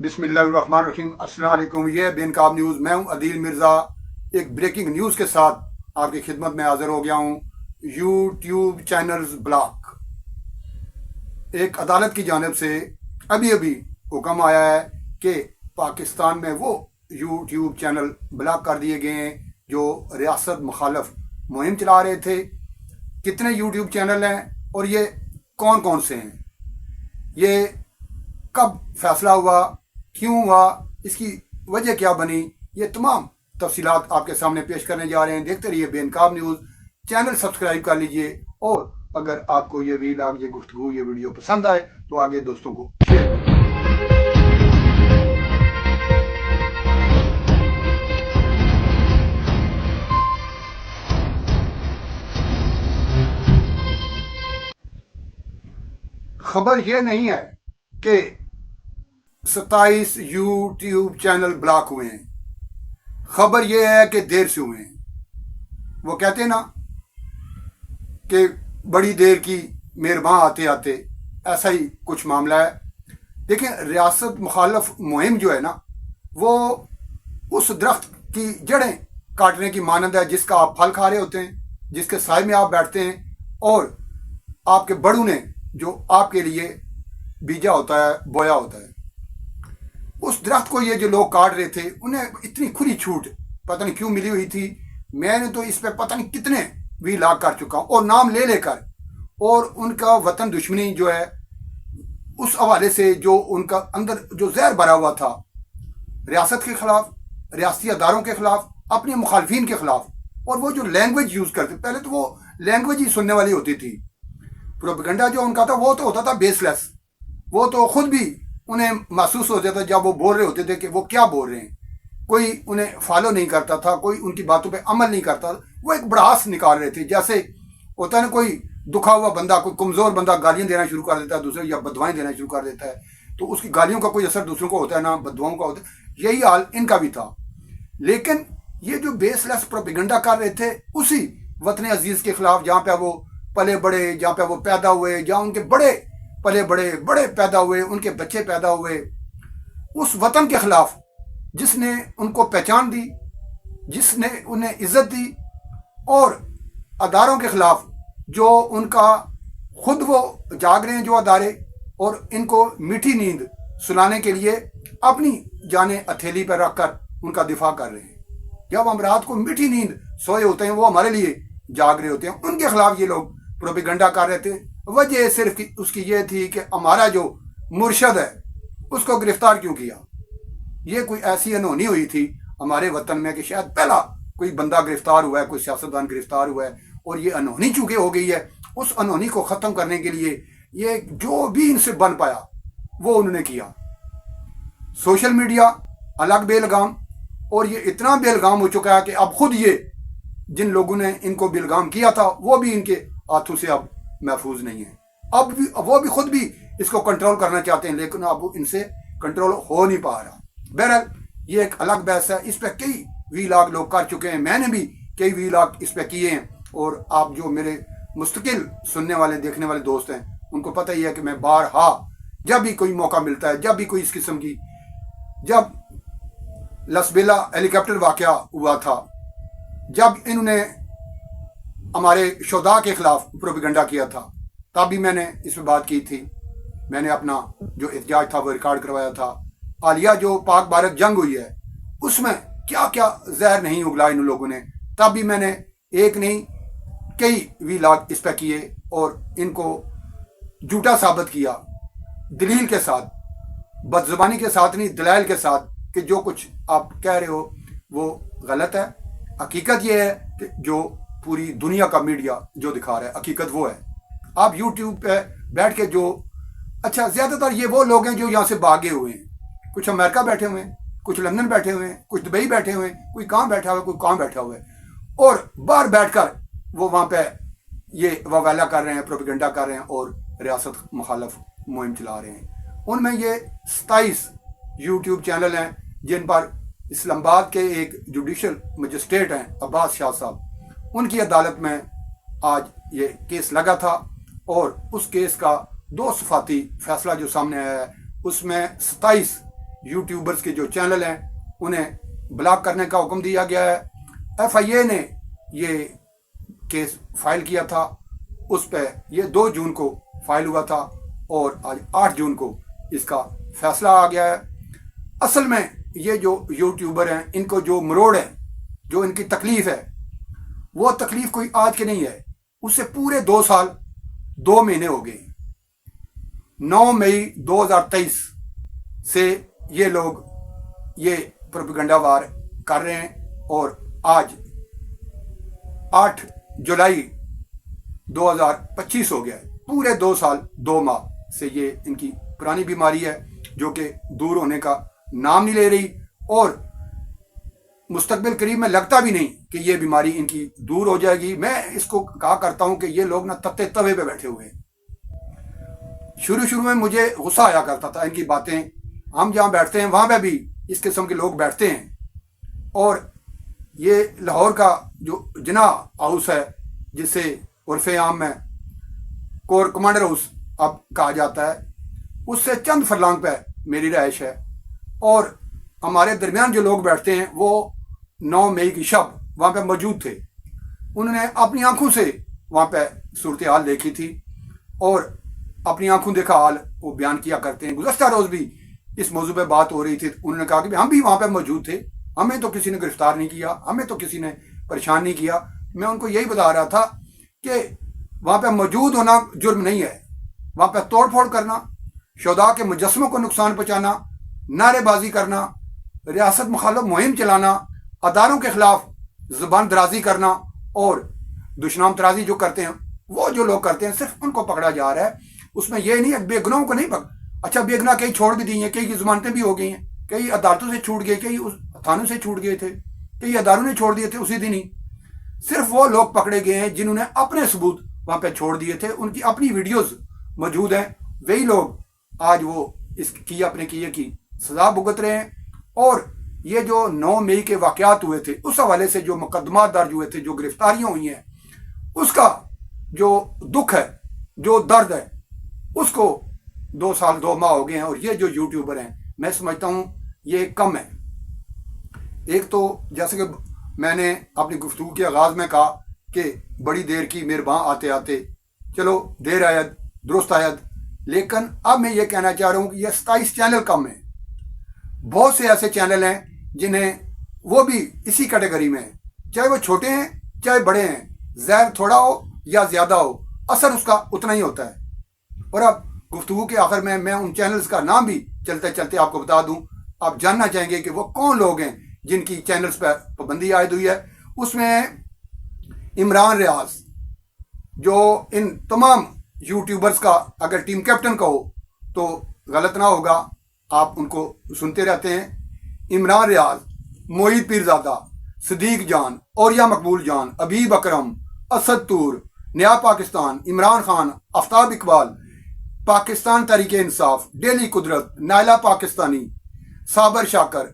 बिस्मिल्लाहिर्रहमानिर्रहीम। अस्सलाम वालेकुम। ये बेनकाब न्यूज़, मैं हूं अदील मिर्ज़ा। एक ब्रेकिंग न्यूज़ के साथ आपकी खिदमत में हाजिर हो गया हूं। YouTube channels block. एक अदालत की जानिब से अभी अभी हुक्म आया है कि पाकिस्तान में वो यूट्यूब चैनल ब्लॉक कर दिए गए हैं जो रियासत मुखालफ मुहिम चला रहे थे। कितने यूट्यूब चैनल हैं और ये कौन कौन से हैं, ये कब फैसला हुआ, क्यों हुआ, इसकी वजह क्या बनी, ये तमाम तफसीलात आपके सामने पेश करने जा रहे हैं। देखते रहिए बेनकाब न्यूज़। चैनल सब्सक्राइब कर लीजिए और अगर आपको ये वीलॉग, ये गुफ्तगू, ये वीडियो पसंद आए तो आगे दोस्तों को शेयर करें। खबर ये नहीं है कि 27 यूट्यूब चैनल ब्लॉक हुए हैं। खबर यह है कि देर से हुए हैं। वो कहते हैं ना कि बड़ी देर की मेहरबान आते आते, ऐसा ही कुछ मामला है। देखिए, रियासत मुखालफ मुहिम जो है ना, वो उस दरख्त की जड़ें काटने की मानंद है जिसका आप फल खा रहे होते हैं, जिसके साए में आप बैठते हैं और आपके बड़ों ने जो आपके लिए बीजा होता है, बोया होता है, उस दरख्त को ये जो लोग काट रहे थे, उन्हें इतनी खुली छूट पता नहीं क्यों मिली हुई थी। मैंने तो इस पे पता नहीं कितने वीलॉग कर चुका हूँ और नाम ले लेकर, और उनका वतन दुश्मनी जो है उस हवाले से जो उनका अंदर जो जहर भरा हुआ था रियासत के खिलाफ, रियासती अदारों के खिलाफ, अपने मुखालफिन के खिलाफ, और वो जो लैंग्वेज यूज करते, पहले तो वो लैंग्वेज ही सुनने वाली होती थी। प्रोपेगेंडा जो उनका था वो तो होता था बेसलेस। वो तो खुद भी उन्हें महसूस हो जाता जब वो बोल रहे होते थे कि वो क्या बोल रहे हैं। कोई उन्हें फॉलो नहीं करता था, कोई उनकी बातों पे अमल नहीं करता। वो एक भड़ास निकाल रहे थे, जैसे होता है ना कोई दुखा हुआ बंदा, कोई कमज़ोर बंदा गालियां देना शुरू कर देता है दूसरे, या बदवाएं देना शुरू कर देता है, तो उसकी गालियों का कोई असर दूसरों को होता है ना बदवाओं का होता है। यही हाल इनका भी था। लेकिन ये जो बेसलेस प्रोपेगेंडा कर रहे थे उसी वतन अजीज़ के खिलाफ, जहाँ पे वो पले बड़े, जहाँ पे वो पैदा हुए, जहाँ उनके बड़े पले बड़े बड़े पैदा हुए, उनके बच्चे पैदा हुए, उस वतन के खिलाफ जिसने उनको पहचान दी, जिसने उन्हें इज्जत दी, और अदारों के खिलाफ जो उनका खुद वो जाग रहे हैं जो अदारे, और इनको मीठी नींद सुनाने के लिए अपनी जाने हथेली पर रखकर उनका दिफा कर रहे हैं। जब हम रात को मीठी नींद सोए होते हैं, वो हमारे लिए जाग रहे होते हैं। उनके खिलाफ ये लोग प्रोपेगेंडा कर रहे थे। वजह सिर्फ उसकी ये थी कि हमारा जो मुर्शद है उसको गिरफ्तार क्यों किया। ये कोई ऐसी अनहोनी हुई थी हमारे वतन में कि शायद पहला कोई बंदा गिरफ्तार हुआ है, कोई सियासतदान गिरफ्तार हुआ है, और ये अनहोनी चूंकि हो गई है, उस अनहोनी को ख़त्म करने के लिए ये जो भी इनसे बन पाया वो उन्होंने किया। सोशल मीडिया अलग बेलगाम, और ये इतना बेलगाम हो चुका है कि अब खुद ये जिन लोगों ने इनको बेलगाम किया था वो भी इनके हाथों से अब महफूज नहीं है। अब भी वो भी खुद भी इसको कंट्रोल करना चाहते हैं, लेकिन अब इनसे कंट्रोल हो नहीं पा रहा। बहरहाल ये एक अलग बहस है। इस पर कई वीलॉग लोग कर चुके हैं, मैंने भी कई वीलॉग इस पर किए हैं, और आप जो मेरे मुस्तकिल सुनने वाले देखने वाले दोस्त हैं उनको पता ही है कि मैं बारहा जब भी कोई मौका मिलता है, जब भी कोई इस किस्म की, जब लसबेला हेलीकॉप्टर वाकया हुआ था, जब इन्होंने हमारे शोधा के खिलाफ प्रोपेगेंडा किया था, तब भी मैंने इस पर बात की थी। मैंने अपना जो एहतजाज था वो रिकॉर्ड करवाया था। हालिया जो पाक भारत जंग हुई है उसमें क्या क्या जहर नहीं उगला इन लोगों ने, तब भी मैंने एक नहीं कई वीलॉग इस पर किए और इनको झूठा साबित किया, दलील के साथ, बदजुबानी के साथ नहीं, दलाइल के साथ, कि जो कुछ आप कह रहे हो वो गलत है। हकीकत ये है कि जो पूरी दुनिया का मीडिया जो दिखा रहा है हकीकत वो है। आप यूट्यूब पे बैठ के जो, अच्छा ज़्यादातर ये वो लोग हैं जो यहाँ से भागे हुए हैं, कुछ अमेरिका बैठे हुए हैं, कुछ लंदन बैठे हुए हैं, कुछ दुबई बैठे हुए हैं, कोई कहाँ बैठा हुआ है, कोई कहाँ बैठा हुआ है, और बाहर बैठकर वो वहाँ पे ये ववाला कर रहे हैं, प्रोपेगेंडा कर रहे हैं और रियासत मुखालफ मुहिम चला रहे हैं। उनमें ये 27 यूट्यूब चैनल हैं जिन पर इस्लामाबाद के एक जुडिशल मजिस्ट्रेट हैं अब्बास शाह साहब, उनकी अदालत में आज ये केस लगा था, और उस केस का 2 सफाती फैसला जो सामने आया है उसमें 27 یوٹیوبرز کے جو چینل ہیں انہیں بلاک کرنے کا حکم دیا گیا ہے۔ FIA نے یہ کیس فائل کیا تھا، اس پہ یہ 2 جون کو فائل ہوا تھا اور آج 8 جون کو اس کا فیصلہ آ گیا ہے۔ اصل میں یہ جو یوٹیوبر ہیں ان کو جو مروڑ ہے، جو ان کی تکلیف ہے، وہ تکلیف کوئی آج کے نہیں ہے، اس سے پورے 2 سال 2 مہینے ہو گئے۔ 9 مئی 2023 سے یہ لوگ یہ پروپیگنڈا وار کر رہے ہیں اور آج 8 جولائی 2025 ہو گیا ہے۔ پورے 2 سال 2 ماہ سے یہ ان کی پرانی بیماری ہے جو کہ دور ہونے کا نام نہیں لے رہی، اور مستقبل قریب میں لگتا بھی نہیں کہ یہ بیماری ان کی دور ہو جائے گی۔ میں اس کو کہا کرتا ہوں کہ یہ لوگ تتے توے پہ بیٹھے ہوئے ہیں۔ شروع میں مجھے غصہ آیا کرتا تھا ان کی باتیں، ہم جہاں بیٹھتے ہیں وہاں پہ بھی اس قسم کے لوگ بیٹھتے ہیں، اور یہ لاہور کا جو جناح ہاؤس ہے جسے عرف عام میں کور کمانڈر ہاؤس اب کہا جاتا ہے، اس سے چند فرلانگ پہ میری رہائش ہے، اور ہمارے درمیان جو لوگ بیٹھتے ہیں وہ 9 مئی کی شب وہاں پہ موجود تھے۔ انہوں نے اپنی آنکھوں سے وہاں پہ صورتحال دیکھی تھی اور اپنی آنکھوں دیکھا حال وہ بیان کیا کرتے ہیں۔ گزشتہ روز بھی اس موضوع پہ بات ہو رہی تھی، انہوں نے کہا کہ ہم بھی وہاں پہ موجود تھے، ہمیں تو کسی نے گرفتار نہیں کیا، ہمیں تو کسی نے پریشان نہیں کیا۔ میں ان کو یہی بتا رہا تھا کہ وہاں پہ موجود ہونا جرم نہیں ہے، وہاں پہ توڑ پھوڑ کرنا، شہداء کے مجسموں کو نقصان پہنچانا، نعرے بازی کرنا، ریاست مخالف مہم چلانا، اداروں کے خلاف زبان درازی کرنا اور دشنام ترازی جو کرتے ہیں، وہ جو لوگ کرتے ہیں صرف ان کو پکڑا جا رہا ہے۔ اس میں یہ نہیں ہے بے گناہوں کو نہیں اچھا بے گناہ کئی چھوڑ بھی دی ہیں، کئی کی ضمانتیں بھی ہو گئی ہیں، کئی عدالتوں سے چھوٹ گئے، کئی تھانوں سے چھوٹ گئے تھے، کئی اداروں نے چھوڑ دیے تھے اسی دن ہی۔ صرف وہ لوگ پکڑے گئے ہیں جنہوں نے اپنے ثبوت وہاں پہ چھوڑ دیے تھے، ان کی اپنی ویڈیوز موجود ہیں، وہی لوگ آج وہ اس کی اپنے کیے کی سزا بھگت رہے ہیں۔ اور یہ جو 9 مئی کے واقعات ہوئے تھے اس حوالے سے جو مقدمات درج ہوئے تھے، جو گرفتاریاں ہوئی ہیں، اس کا جو دکھ ہے، جو درد ہے، اس کو 2 سال 2 ماہ ہو گئے ہیں، اور یہ جو یوٹیوبر ہیں میں سمجھتا ہوں یہ کم ہے۔ ایک تو جیسے کہ میں نے اپنی گفتگو کے آغاز میں کہا کہ بڑی دیر کی مہرباں آتے آتے، چلو دیر آید درست آید، لیکن اب میں یہ کہنا چاہ رہا ہوں کہ یہ 27 چینل کم ہیں۔ بہت سے ایسے چینل ہیں جنہیں وہ بھی اسی کیٹیگری میں ہیں، چاہے وہ چھوٹے ہیں چاہے بڑے ہیں، زہر تھوڑا ہو یا زیادہ ہو، اثر اس کا اتنا ہی ہوتا ہے۔ اور اب گفتگو کے آخر میں ان چینلز کا نام بھی چلتے چلتے آپ کو بتا دوں، آپ جاننا چاہیں گے کہ وہ کون لوگ ہیں جن کی چینلز پہ پابندی عائد ہوئی ہے۔ اس میں عمران ریاض، جو ان تمام یوٹیوبرز کا اگر ٹیم کیپٹن کا ہو تو غلط نہ ہوگا، آپ ان کو سنتے رہتے ہیں۔ عمران ریاض، معید پیرزادہ، صدیق جان، اوریا مقبول جان، ابیب اکرم، اسد طور، نیا پاکستان، عمران خان، آفتاب اقبال، پاکستان تحریک انصاف، ڈیلی قدرت، نائلہ پاکستانی، صابر شاکر،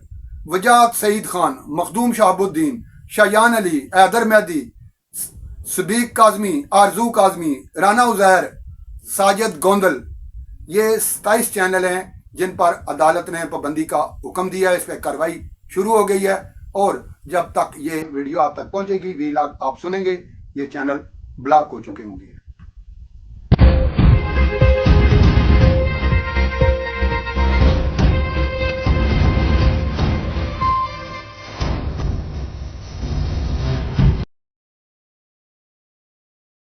وجاہت سعید خان، مخدوم شہاب الدین، شایان علی، حیدر مہدی، صدیق کاظمی، آرزو کاظمی، رانا عزیر، ساجد گوندل، یہ 27 چینل ہیں جن پر عدالت نے پابندی کا حکم دیا ہے۔ اس پہ کارروائی شروع ہو گئی ہے، اور جب تک یہ ویڈیو آپ تک پہنچے گی، ویلاگ آپ سنیں گے، یہ چینل بلاک ہو چکے ہوں گے۔